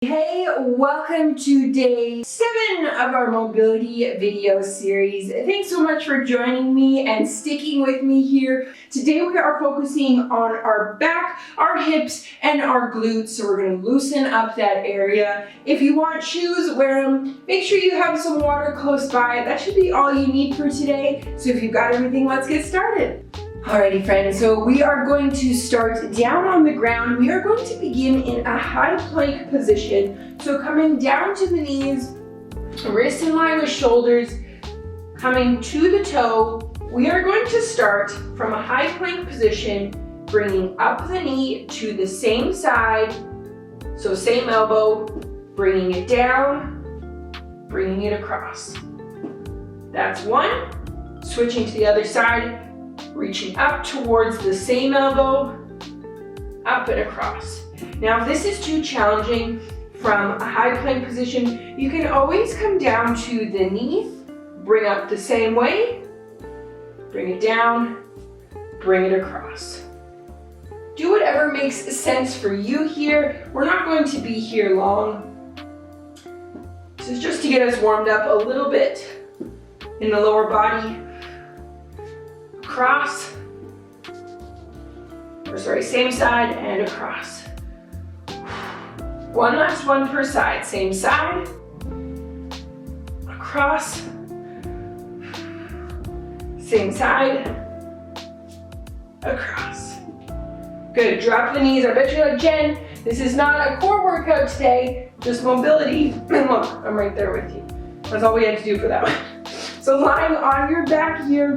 Hey, welcome to day 7 of our mobility video series. Thanks so much for joining me and sticking with me here. Today we are focusing on our back, our hips, and our glutes. So we're going to loosen up that area. If you want shoes, wear them. Make sure you have some water close by. That should be all you need for today. So if you've got everything, let's get started. Alrighty friends, so we are going to start down on the ground. We are going to begin in a high plank position. So coming down to the knees, wrists in line with shoulders, coming to the toe. We are going to start from a high plank position, bringing up the knee to the same side. So same elbow, bringing it down, bringing it across. That's one. Switching to the other side. Reaching up towards the same elbow, up and across. Now, if this is too challenging from a high plank position, you can always come down to the knee, bring up the same way, bring it down, bring it across. Do whatever makes sense for you here. We're not going to be here long. This is just to get us warmed up a little bit in the lower body. Across, same side and across. One last one per side, same side, across, same side, across. Good, drop the knees. I bet you're like, Jen, this is not a core workout today, just mobility. And look, I'm right there with you. That's all we had to do for that one. So lying on your back here,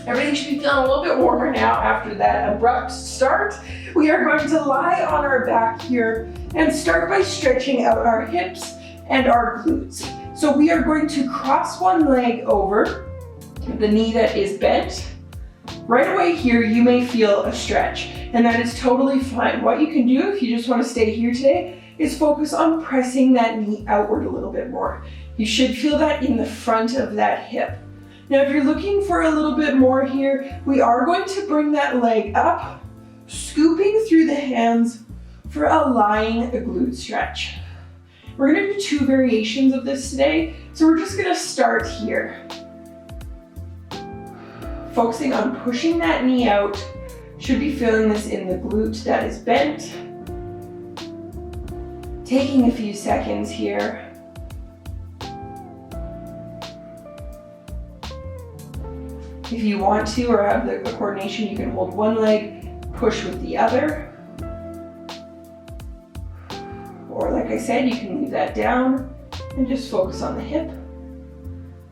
everything should be feeling a little bit warmer now after that abrupt start. We are going to lie on our back here and start by stretching out our hips and our glutes. So we are going to cross one leg over the knee that is bent. Right away here, you may feel a stretch, and that is totally fine. What you can do if you just want to stay here today is focus on pressing that knee outward a little bit more. You should feel that in the front of that hip. Now, if you're looking for a little bit more here, we are going to bring that leg up, scooping through the hands for a lying glute stretch. We're going to do 2 variations of this today, so we're just going to start here. Focusing on pushing that knee out. Should be feeling this in the glute that is bent. Taking a few seconds here. If you want to or have the coordination, you can hold one leg, push with the other. Or like I said, you can leave that down and just focus on the hip.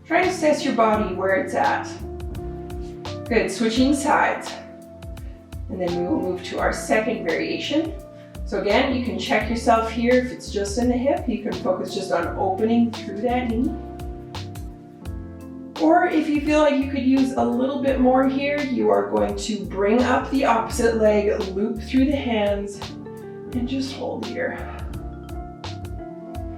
Try to assess your body where it's at. Good, switching sides. And then we will move to our second variation. So again, you can check yourself here. If it's just in the hip, you can focus just on opening through that knee. Or if you feel like you could use a little bit more here, you are going to bring up the opposite leg, loop through the hands, and just hold here.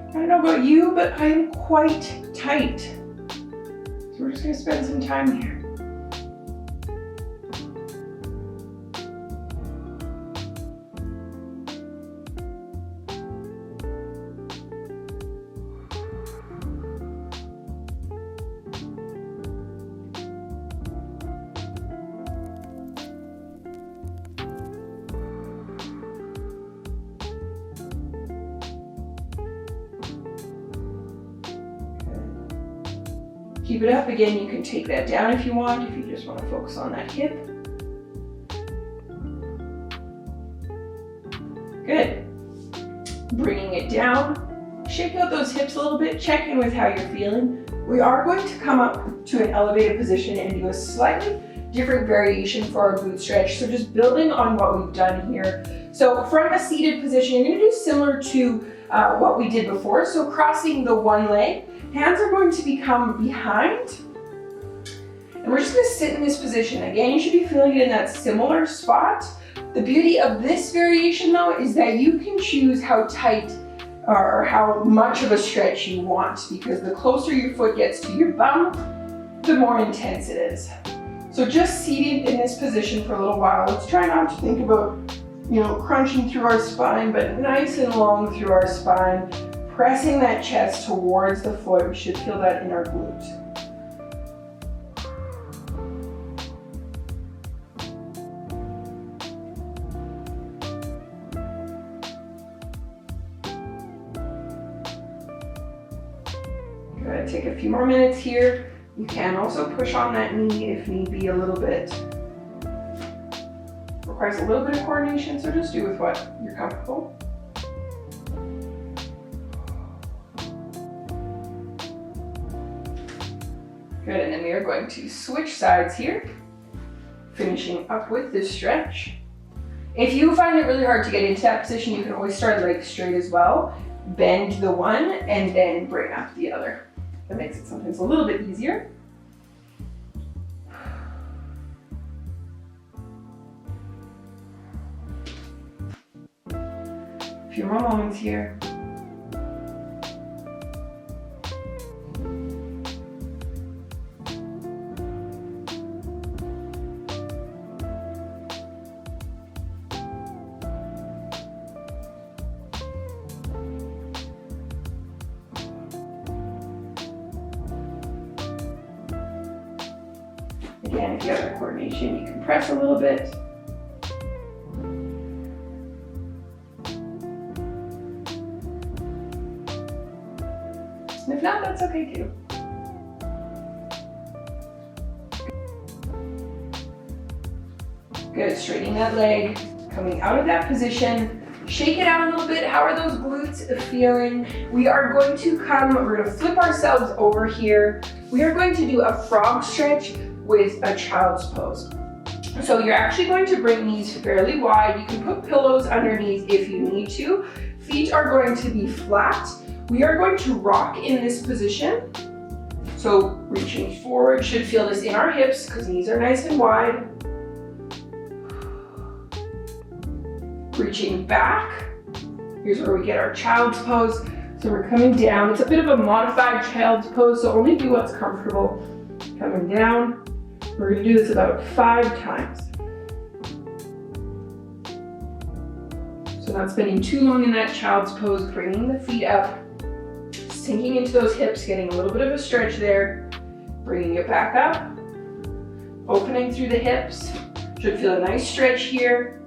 I don't know about you, but I am quite tight. So we're just going to spend some time here. Keep it up. Again, you can take that down if you want, if you just want to focus on that hip. Good. Bringing it down. Shake out those hips a little bit. Check in with how you're feeling. We are going to come up to an elevated position and do a slightly different variation for our glute stretch. So just building on what we've done here. So from a seated position, you're going to do similar to what we did before. So crossing the one leg. Hands are going to become behind, and we're just going to sit in this position. Again, you should be feeling it in that similar spot. The beauty of this variation though is that you can choose how tight or how much of a stretch you want, because the closer your foot gets to your bum, the more intense it is. So just seated in this position for a little while. Let's try not to think about crunching through our spine, but nice and long through our spine. Pressing that chest towards the foot. We should feel that in our glute. Good, take a few more minutes here. You can also push on that knee if need be a little bit. Requires a little bit of coordination, so just do with what you're comfortable. Good, and then we are going to switch sides here, finishing up with this stretch. If you find it really hard to get into that position, you can always start legs straight as well. Bend the one and then bring up the other. That makes it sometimes a little bit easier. A few more moments here. Again, if you have the coordination, you can press a little bit. And if not, that's okay too. Good, straightening that leg, coming out of that position. Shake it out a little bit. How are those glutes feeling? We are going to we're going to flip ourselves over here. We are going to do a frog stretch with a child's pose. So you're actually going to bring knees fairly wide. You can put pillows underneath if you need to. Feet are going to be flat. We are going to rock in this position. So reaching forward, should feel this in our hips because knees are nice and wide. Reaching back. Here's where we get our child's pose. So we're coming down. It's a bit of a modified child's pose, so only do what's comfortable. Coming down. We're going to do this about 5 times. So not spending too long in that child's pose, bringing the feet up, sinking into those hips, getting a little bit of a stretch there, bringing it back up, opening through the hips. Should feel a nice stretch here,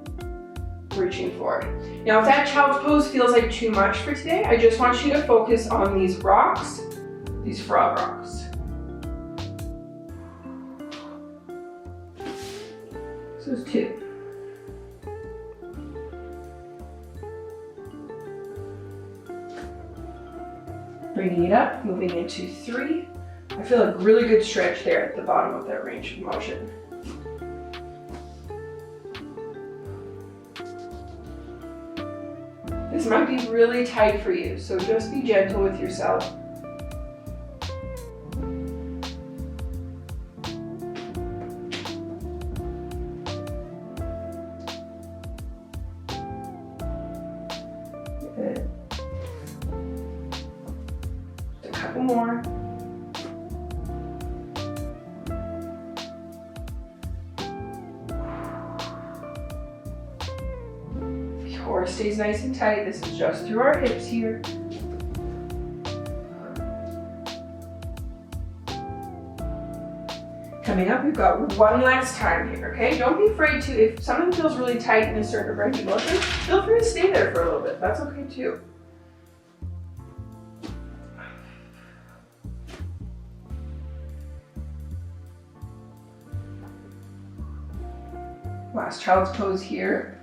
reaching forward. Now if that child's pose feels like too much for today, I just want you to focus on these rocks, these frog rocks. So it's 2. Bringing it up, moving into 3. I feel a really good stretch there at the bottom of that range of motion. This might be really tight for you, so just be gentle with yourself. Good. Just a couple more. Core stays nice and tight. This is just through our hips here. Coming up, we've got one last time here, okay? Don't be afraid to, if something feels really tight in a certain range of motion, feel free to stay there for a little bit. That's okay too. Last child's pose here.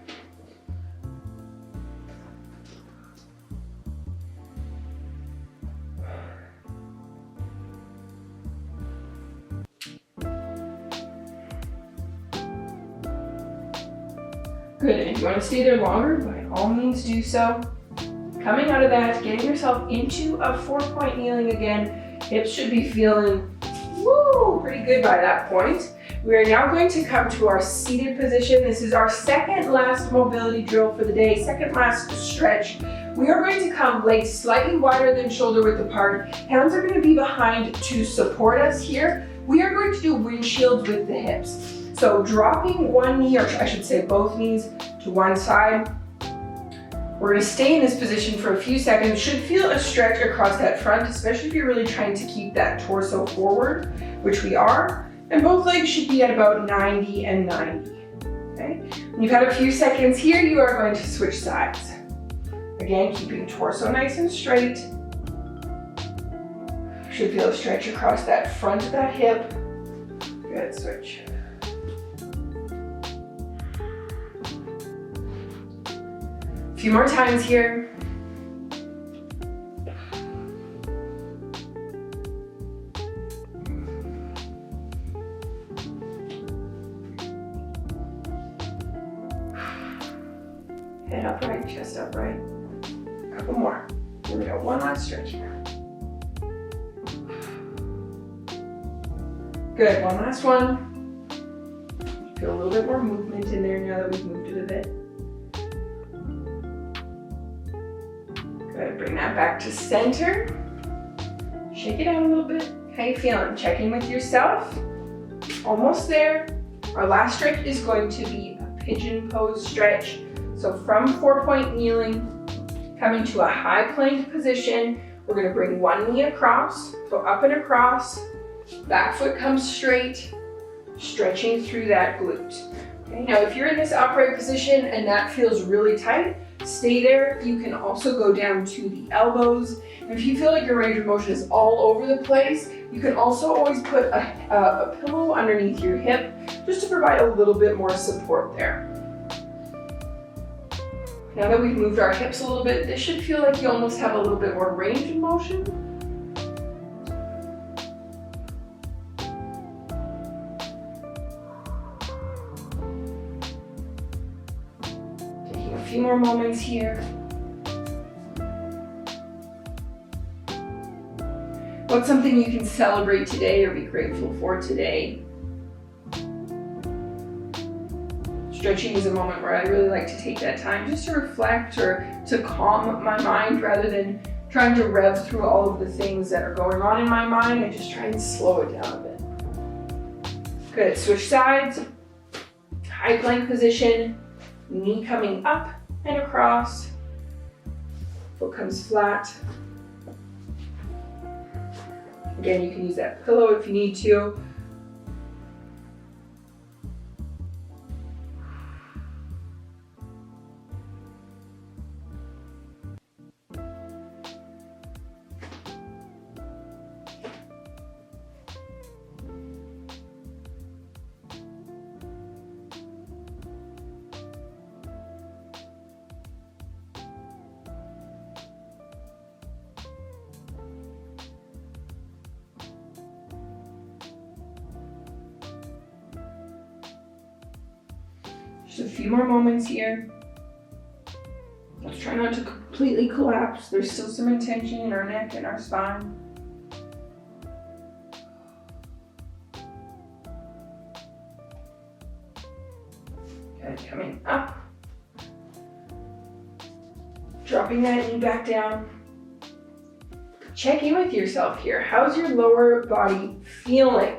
Good, and if you want to stay there longer, by all means do so. Coming out of that, getting yourself into a 4-point kneeling again. Hips should be feeling, pretty good by that point. We are now going to come to our seated position. This is our second last mobility drill for the day, second last stretch. We are going to come legs slightly wider than shoulder width apart. Hands are going to be behind to support us here. We are going to do windshields with the hips. So dropping one knee, or I should say both knees, to one side. We're going to stay in this position for a few seconds. Should feel a stretch across that front, especially if you're really trying to keep that torso forward, which we are. And both legs should be at about 90 and 90. Okay? When you've had a few seconds here, you are going to switch sides. Again, keeping torso nice and straight. Should feel a stretch across that front of that hip. Good, switch. A few more times here. Head upright, chest upright. A couple more. Here we go, one last stretch here. Good, one last one. Feel a little bit more movement in there now that we've moved it a bit. Good, bring that back to center. Shake it out a little bit. How you feeling? Check in with yourself. Almost there. Our last stretch is going to be a pigeon pose stretch. So from 4-point kneeling, coming to a high plank position, we're gonna bring one knee across, so up and across, back foot comes straight, stretching through that glute. Okay, now if you're in this upright position and that feels really tight, stay there. You can also go down to the elbows. And if you feel like your range of motion is all over the place, you can also always put a pillow underneath your hip just to provide a little bit more support there. Now that we've moved our hips a little bit, this should feel like you almost have a little bit more range of motion. Taking a few more moments here. What's something you can celebrate today or be grateful for today? Stretching is a moment where I really like to take that time just to reflect or to calm my mind rather than trying to rev through all of the things that are going on in my mind. I just try and slow it down a bit. Good, switch sides, high plank position, knee coming up and across, foot comes flat. Again, you can use that pillow if you need to. Just a few more moments here. Let's try not to completely collapse. There's still some tension in our neck and our spine. Good, coming up. Dropping that knee back down. Check in with yourself here. How's your lower body feeling?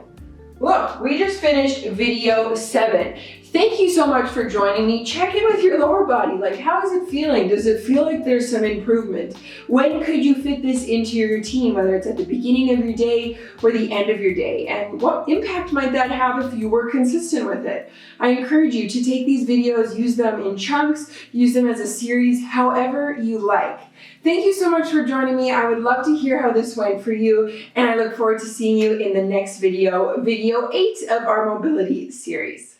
Look, we just finished video 7. Thank you so much for joining me. Check in with your lower body. Like, how is it feeling? Does it feel like there's some improvement? When could you fit this into your routine, whether it's at the beginning of your day or the end of your day? And what impact might that have if you were consistent with it? I encourage you to take these videos, use them in chunks, use them as a series, however you like. Thank you so much for joining me. I would love to hear how this went for you, and I look forward to seeing you in the next video, video 8 of our mobility series.